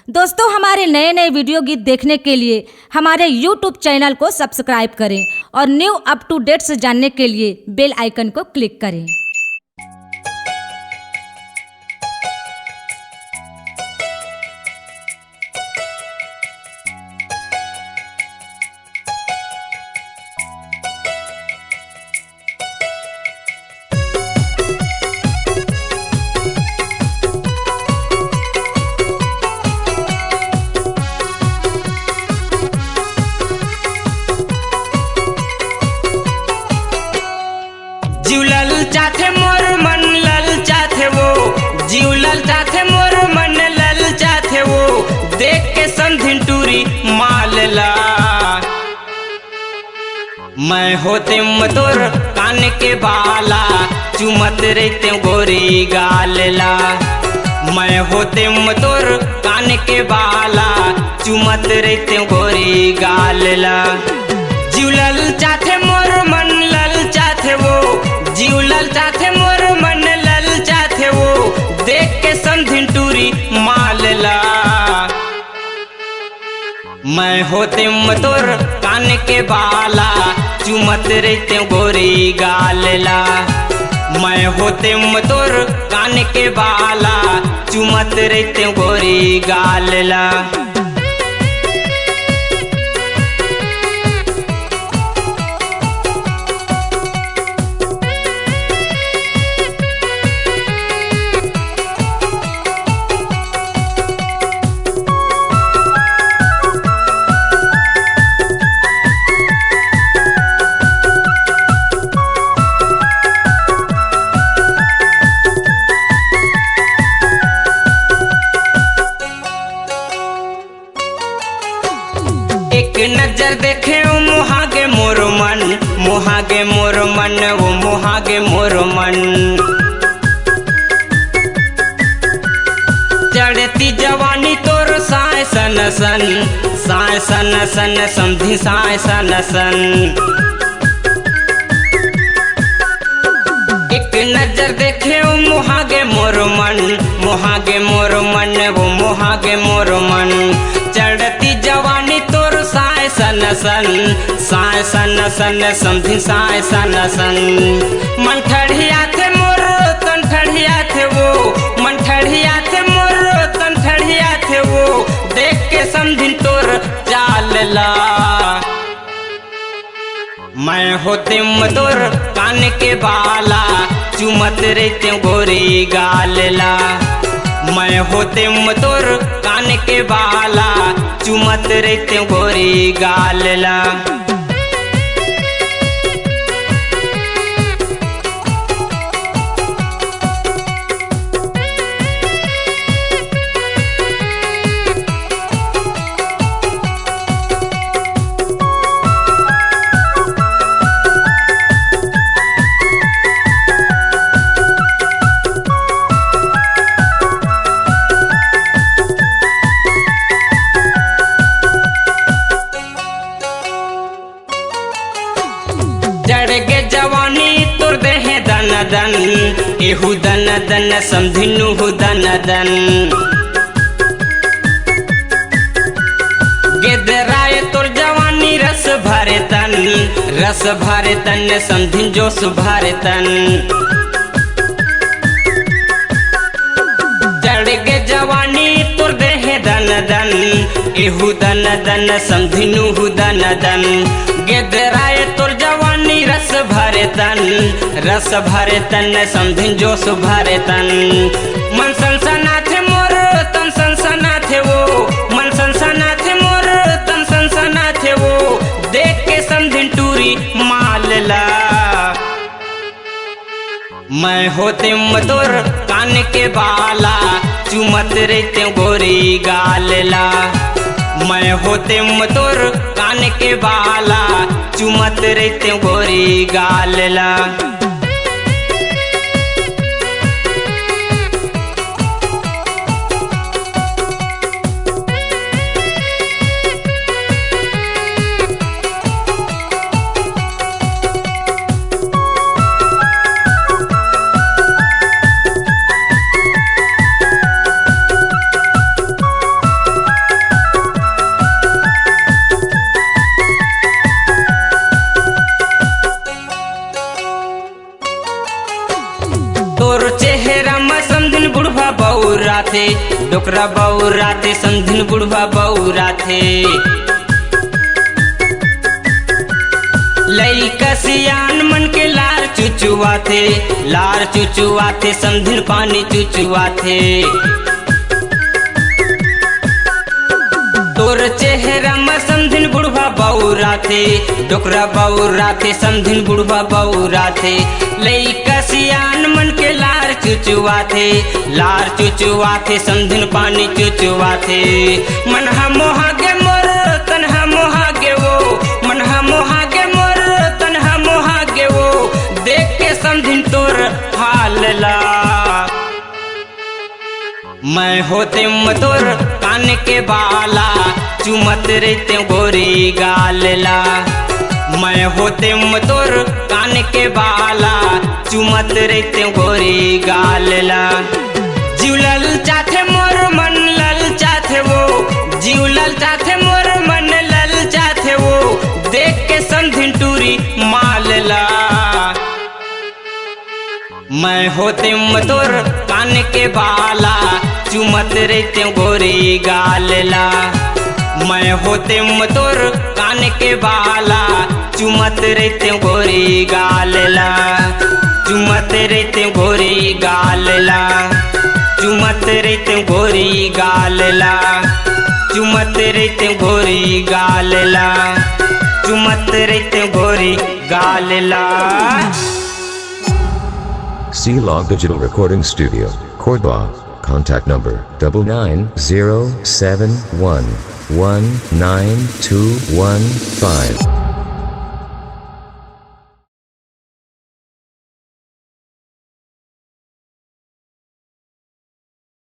दोस्तों, हमारे नए नए वीडियो गीत देखने के लिए हमारे YouTube चैनल को सब्सक्राइब करें और न्यू अप टू डेट्स जानने के लिए बेल आइकन को क्लिक करें। जीवलल चाथे मोर मन लल चाथे वो, जीवलल चाथे मोर मन लल चाथे वो, देख के संधिन टूरी मालला। मैं होते मधुर कान के बाला, चुमत रहते गोरी गालला। मैं होते मधुर कान के बाला, चुमत रहते गोरी गालला। जीवलल चाथे मोर मन लल चाथे वो, जीवलल चाथे मोर मन लल चाथे वो, देख के संधिन टूरी मालला। मैं होते मधुर कान के बाला, चुमत रहते गोरी गालला। मैं होते मधुर कान के बाला, चुमत रहते गोरी गालला। एक नजर देखे वो मोहागे मोर मन, मोहागे मोर मन, वो मोहागे मोर मन। चढ़ती जवानी तोर साय सन सन, साय सन सन समझी साय सन सन। एक नजर देखे वो मोहागे मोर मन, मोहागे मोर मन, वो मोहागे मोर मन। चढ़ती जवानी तोर साय सन सन, साय सन सन समझी साय सन सन। मन ठढ़िया थे मोर तन ठढ़िया थे वो, मन ठढ़िया थे मोर तन ठढ़िया थे वो, देख के समझिन तोर चालला। मैं होते मधुर कान के बाला, चुमत रहते गोरी गालला। मैं होते मधुर कान के बाला, चुमत रहते गोरी गालला। चढ़ के जवानी तुर देहे दन दन, एहू दन दन समझिनु दन दन। गेदराए तुर जवानी रस भरे तन, रस भरे तन समझिन जोश भरे तन। चढ़ के जवानी तुर देहे दन दन, एहू दन दन समझिनु दन दन। गेदराए तुर जवानी रस भरे तन, रस भरे तन समझिन जोश भरे तन। मन सनसना थे मोर तन सनसना थे वो, मन सनसना थे मोर तन सनसना थे वो, देख के समझिन टूरी मालला। मैं होते मधुर कान के बाला, चुमत रहते गोरी गालला। मैं होते मधुर कान के बाला, चुमत रहते गोरी गालला। थे डोकरा बौरा थे समधिन बुढ़वा बौरा थे लइका सियान मन के लार चुचुआ थे समधिन पानी चुचुआ थे तोर चेहरा में समधिन बुढ़वा बौरा थे डोकरा बौरा थे समधिन बुढ़वा बौरा थे लइका सियान मन के लार चुचुआ थे समधिन पानी चुचुआ थे मन मोहा गे मोर तन्हा मोहा गे वो मन मोहा गे मोर तन्हा मोहा गे वो देख के समधिन तोर हाल ला मैं होते मतोर कान के बाला चुमत रहते गोरी गालला मैं होते मतोर कान के बाला चुमत रहते गोरी गालला जीवलल चाथे मोर मन लल चाथे वो जीवलल चाथे मोर मन लल चाथे वो देख के समधिन टूरी मालला मैं होते मतोर कान के बाला चुमत रहते गोरी गालला मैं होते मतोर कान के बाला चुमत रहते गोरी गालला चुमत रहते गोरी गालला चुमत रहते गोरी गालला चुमत रहते गोरी गालला चुमत रहते गोरी गालला C-Log Digital Recording Studio, Cordoba. Contact number 99071192115.